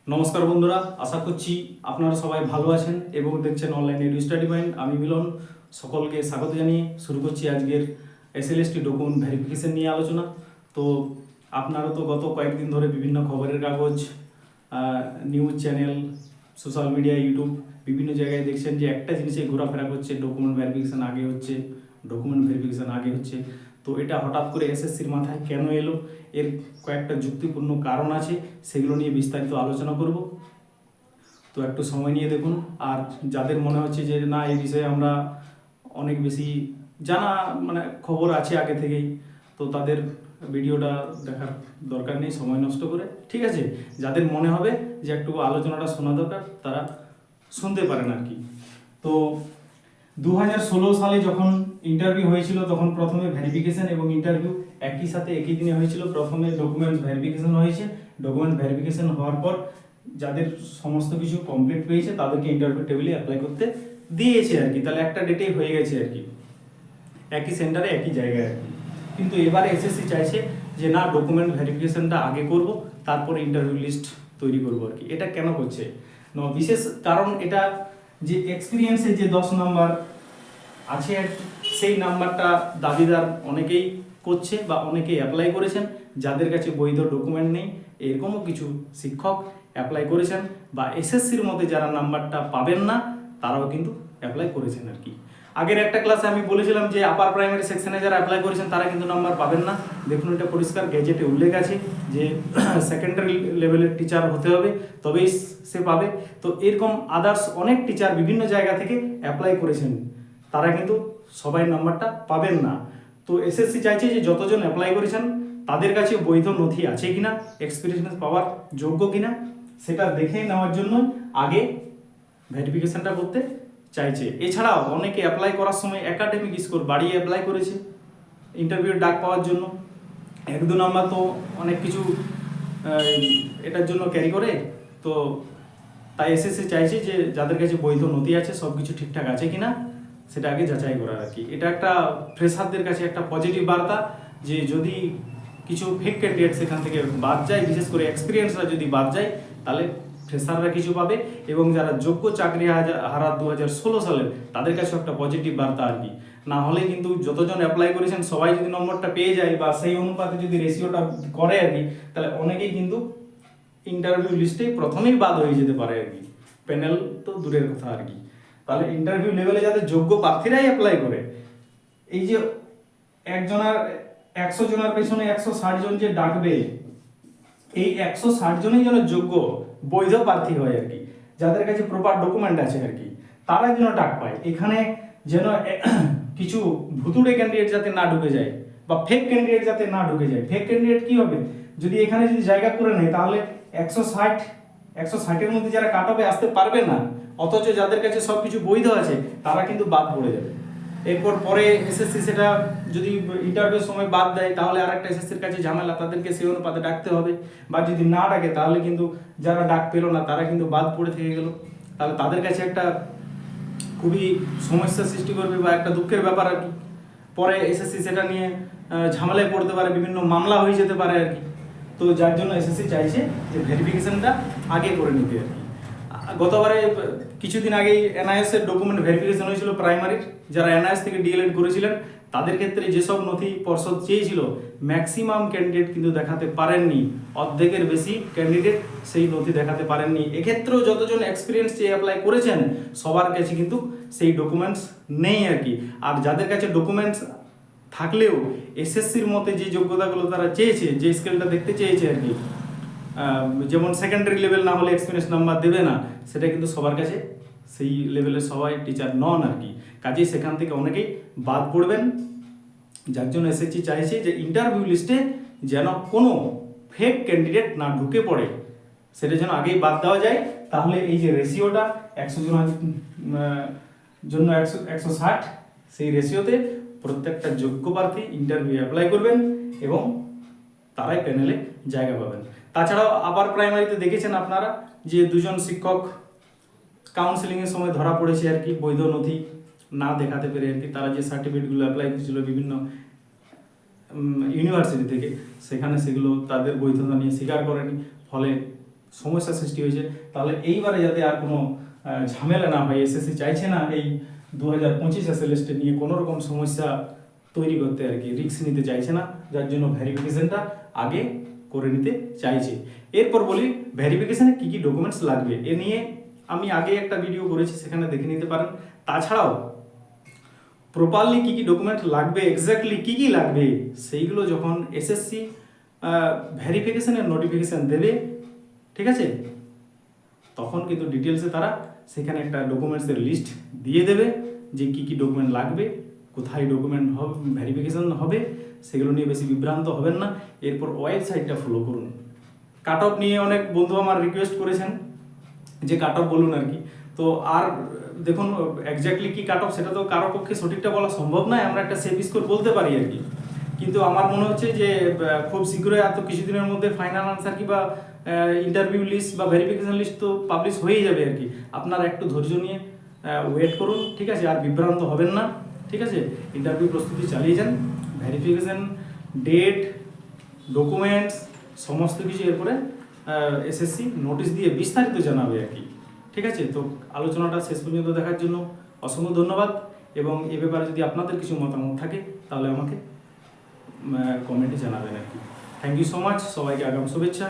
নমস্কার বন্ধুরা, আশা করছি আপনারা সবাই ভালো আছেন এবং দেখছেন অনলাইন এডু স্টাডি পয়েন্ট। আমি মিলন, সকলকে স্বাগত জানিয়ে শুরু করছি আজকের এসএলএসটি ডকুমেন্ট ভেরিফিকেশন নিয়ে আলোচনা। তো আপনারা তো গত কয়েকদিন ধরে বিভিন্ন খবরের কাগজ, news channel, social media, YouTube বিভিন্ন জায়গায় দেখছেন যে একটা জিনিসে ঘোরাফেরা করছে, ডকুমেন্ট ভেরিফিকেশন আগে হচ্ছে, ডকুমেন্ট ভেরিফিকেশন আগে হচ্ছে। তো এটা হঠাৎ করে এসএসসির মাথায় কেন এলো, এর কয়েকটা যুক্তিপূর্ণ কারণ আছে, সেগুলো নিয়ে বিস্তারিত আলোচনা করব। তো একটু সময় নিয়ে দেখুন। আর যাদের মনে হচ্ছে যে না, এই বিষয়ে আমরা অনেক বেশি জানা খবর আছে আগে থেকেই, তো তাদের ভিডিওটা দেখার দরকার নেই সময় নষ্ট করে, ঠিক আছে। যাদের মনে হবে যে একটু আলোচনাটা শোনা দরকার, তারা শুনতে পারেন আর কি। তো 2016 সালে যখন ইন্টারভিউ হয়েছিল, তখন প্রথমে ভেরিফিকেশন এবং ইন্টারভিউ একই সাথে একই দিনে হয়েছিল। প্রথমে ডকুমেন্ট ভেরিফিকেশন হয়েছে, ডকুমেন্ট ভেরিফিকেশন হওয়ার পর যাদের সমস্ত কিছু কমপ্লিট পেয়েছে তাদেরকে ইন্টারভিউ টেবিলে অ্যাপ্লাই করতে দিয়েছে আর কি। তাহলে একটা ডেটেই হয়ে গেছে আর কি, একই সেন্টারে একই জায়গায় আর কি। কিন্তু এবারে এসএসসি চাইছে যে না, ডকুমেন্ট ভেরিফিকেশনটা আগে করব, তারপরে ইন্টারভিউ লিস্ট তৈরি করব আর কি। এটা কেন করছে? বিশেষ কারণ এটা যে এক্সপিরিয়েন্সের যে 10 নাম্বার আছে আর কি, সেই নাম্বারটা দাবিদার অনেকেই করছে বা অনেকেই অ্যাপ্লাই করেছেন। যাদের কাছে বৈধ ডকুমেন্ট নেই এরকমও কিছু শিক্ষক অ্যাপ্লাই করেছেন, বা এসএসসির মধ্যে যারা নাম্বারটা পাবেন না তারাও কিন্তু অ্যাপ্লাই করেছেন আর কি। আগের একটা ক্লাসে আমি বলেছিলাম যে আপার প্রাইমারি সেকশনে যারা অ্যাপ্লাই করেছেন তারা কিন্তু নাম্বার পাবেন না। দেখুন, এটা পরিষ্কার গেজেটে উল্লেখ আছে যে সেকেন্ডারি লেভেলের টিচার হতে হবে, তবেই সে পাবে। তো এরকম আদার্স অনেক টিচার বিভিন্ন জায়গা থেকে অ্যাপ্লাই করেছেন, তারা কিন্তু সবাই নাম্বারটা পাবেন না। তো এসএসসি চাইছে যে যতজন অ্যাপ্লাই করেছেন তাদের কাছে বৈধ নথি আছে কিনা, এক্সপিরিয়েন্স পাওয়ার যোগ্য কিনা, সেটা দেখে নেওয়ার জন্য আগে ভেরিফিকেশনটা করতে চাইছে। এছাড়াও অনেকে অ্যাপ্লাই করার সময় একাডেমিক স্কোর বাড়িয়ে অ্যাপ্লাই করেছে ইন্টারভিউর ডাক পাওয়ার জন্য। 1-2 নাম্বার তো অনেক কিছু এটার জন্য ক্যারি করে। তো তাই এসএসসি চাইছে যে যাদের কাছে বৈধ নথি আছে, সব কিছু ঠিকঠাক আছে কিনা সেটা আগে যাচাই করার আর কি। এটা একটা ফ্রেশারদের কাছে একটা পজিটিভ বার্তা যে যদি কিছু ফেক ক্যান্ডিডেট সেখান থেকে বাদ যায়, বিশেষ করে এক্সপিরিয়েন্সরা যদি বাদ যায়, তাহলে ফ্রেশাররা কিছু পাবে এবং যারা যোগ্য চাকরি হারা 2016 সালের তাদের কাছে একটা পজিটিভ বার্তা আর কি। না হলে কিন্তু যতজন অ্যাপ্লাই করেছেন সবাই যদি নম্বরটা পেয়ে যায় বা সেই অনুপাতে যদি রেশিওটা করে আর কি, তাহলে অনেকেই কিন্তু ইন্টারভিউ লিস্টে প্রথমেই বাদ হয়ে যেতে পারে আর কি, প্যানেল তো দূরের কথা আর কি। তাহলে ইন্টারভিউ লেভেলে যাতে যোগ্য প্রার্থীরাই অ্যাপ্লাই করে, এই যে 100 জনের পেছনে 160 জন যে ডাকবে, এই 160 জনই যেন যোগ্য বৈধ প্রার্থী হয় আর কি, যাদের কাছে প্রপার ডকুমেন্ট আছে আর কি, তারা যেন ডাক পায়। এখানে যেন কিছু ভুতুড়ে ক্যান্ডিডেট যাতে না ঢুকে যায় বা ফেক ক্যান্ডিডেট যাতে না ঢুকে যায়। ফেক ক্যান্ডিডেট কি হবে, যদি এখানে যদি জায়গা করে নেয় তাহলে 160-160-এর মধ্যে যারা কাট অফে আসতে পারবে না, অথচ যাদের কাছে সব কিছু বৈধ আছে তারা কিন্তু বাদ পড়ে যাবে। এরপর পরে এসএসসি সেটা যদি ইন্টারভিউর সময় বাদ দেয় তাহলে আর একটা এসএসসির কাছে ঝামেলা, তাদেরকে সেই অনুপাতে ডাকতে হবে। বা যদি না ডাকে তাহলে কিন্তু যারা ডাক পেলো না তারা কিন্তু বাদ পড়ে থেকে গেল, তাহলে তাদের কাছে একটা খুবই সমস্যার সৃষ্টি করবে বা একটা দুঃখের ব্যাপার আর কি। পরে এসএসসি সেটা নিয়ে ঝামেলায় পড়তে পারে, বিভিন্ন মামলা হয়ে যেতে পারে আর কি। তো যার জন্য এসএসসি চাইছে যে ভেরিফিকেশনটা আগে করে নিতে আর কি। গতবারে কিছুদিন আগেই এনআইএস এর ডকুমেন্ট ভেরিফিকেশন হয়েছিল প্রাইমারির, যারা এনআইএস থেকে ডিএলএড করেছিলেন তাদের ক্ষেত্রে যেসব নথি পর্ষদ চেয়েছিল ম্যাক্সিমাম ক্যান্ডিডেট কিন্তু দেখাতে পারেননি, অর্ধেকের বেশি ক্যান্ডিডেট সেই নথি দেখাতে পারেননি। এক্ষেত্রেও যতজন এক্সপিরিয়েন্স চেয়ে অ্যাপ্লাই করেছেন সবার কাছে কিন্তু সেই ডকুমেন্টস নেই আর কি। আর যাদের কাছে ডকুমেন্টস থাকলেও এসএসসির মতে যে যোগ্যতাগুলো তারা চেয়েছে, যে স্কেলটা দেখতে চেয়েছে আর কি, যেমন সেকেন্ডারি লেভেল না হলে এক্সপিরিয়েন্স নাম্বার দেবে না, সেটা কিন্তু সবার কাছে সেই লেভেলের সবাই টিচার নন আর কি। কাজেই সেখান থেকে অনেকেই বাদ পড়বেন, যার জন্য এসএসসি চাইছে যে ইন্টারভিউ লিস্টে যেন কোনো ফেক ক্যান্ডিডেট না ঢুকে পড়ে, সেটা যেন আগেই বাদ দেওয়া যায়। তাহলে এই যে রেশিওটা 100 জনের জন্য 160, সেই রেশিওতে প্রত্যেকটা যোগ্য প্রার্থী ইন্টারভিউ অ্যাপ্লাই করবেন এবং তারাই প্যানেলে জায়গা পাবেন। তাছাড়াও আপার প্রাইমারিতে দেখেছেন আপনারা যে 2 জন শিক্ষক কাউন্সেলিংয়ের সময় ধরা পড়েছে আর কি, বৈধ নথি না দেখাতে পেরে আর কি। তারা যে সার্টিফিকেটগুলো অ্যাপ্লাই করেছিল বিভিন্ন ইউনিভার্সিটি থেকে, সেখানে সেগুলো তাদের বৈধতা নিয়ে স্বীকার করেনি, ফলে সমস্যা সৃষ্টি হয়েছে। তাহলে এইবারে যাতে আর কোনো ঝামেলা না হয়, এসএসসি চাইছে না এই 2025 এসএলএসটি নিয়ে কোনো রকম সমস্যা তৈরি করতে আর কি, রিস্ক নিতে চাইছে না, যার জন্য ভেরিফিকেশনটা আগে করে নিতে চাইছে। এরপর বলি ভেরিফিকেশনে কী কী ডকুমেন্টস লাগবে, এ নিয়ে আমি আগে একটা ভিডিও করেছি, সেখানে দেখে নিতে পারেন। তাছাড়াও প্রপারলি কী কী ডকুমেন্ট লাগবে, এক্স্যাক্টলি কী কী লাগবে, সেইগুলো যখন এসএসসি ভেরিফিকেশনের নোটিফিকেশান দেবে, ঠিক আছে, তখন কিন্তু ডিটেলসে তারা সেখানে একটা ডকুমেন্টসের লিস্ট দিয়ে দেবে যে কী কী ডকুমেন্ট লাগবে, কোথায় ডকুমেন্ট ভেরিফিকেশন হবে, সেগুলো নিয়ে বেশি বিভ্রান্ত হবেন না। এরপর ওয়েবসাইটটা ফলো করুন। কাট অফ নিয়ে অনেক বন্ধু আমার রিকোয়েস্ট করেছেন যে কাট অফ বলুন আর কি। তো আর দেখুন এক্স্যাক্টলি কি কাট অফ সেটা তো কারো পক্ষে সঠিকটা বলা সম্ভব নয়, আমরা একটা সেফ স্কোর বলতে পারি আর কি। কিন্তু আমার মনে হচ্ছে যে খুব শীঘ্রই এত কিছুদিনের মধ্যে ফাইনাল আনসার কি বা ইন্টারভিউ লিস্ট বা ভেরিফিকেশন লিস্ট তো পাবলিশ হয়েই যাবে আর কি। আপনারা একটু ধৈর্য নিয়ে ওয়েট করুন, ঠিক আছে, আর বিভ্রান্ত হবেন না, ঠিক আছে। ইন্টারভিউ প্রস্তুতি চালিয়ে যান, ভেরিফিকেশন ডেট, ডকুমেন্টস সমস্ত কিছু এরপরে এসএসসি নোটিশ দিয়ে বিস্তারিত জানাবে আর কি, ঠিক আছে। তো আলোচনাটা শেষ পর্যন্ত দেখার জন্য অসংখ্য ধন্যবাদ, এবং এ ব্যাপারে যদি আপনাদের কিছু মতামত থাকে তাহলে আমাকে কমেন্টে জানাবেন আর কি। থ্যাংক ইউ সো মাচ, সবাইকে আগাম শুভেচ্ছা।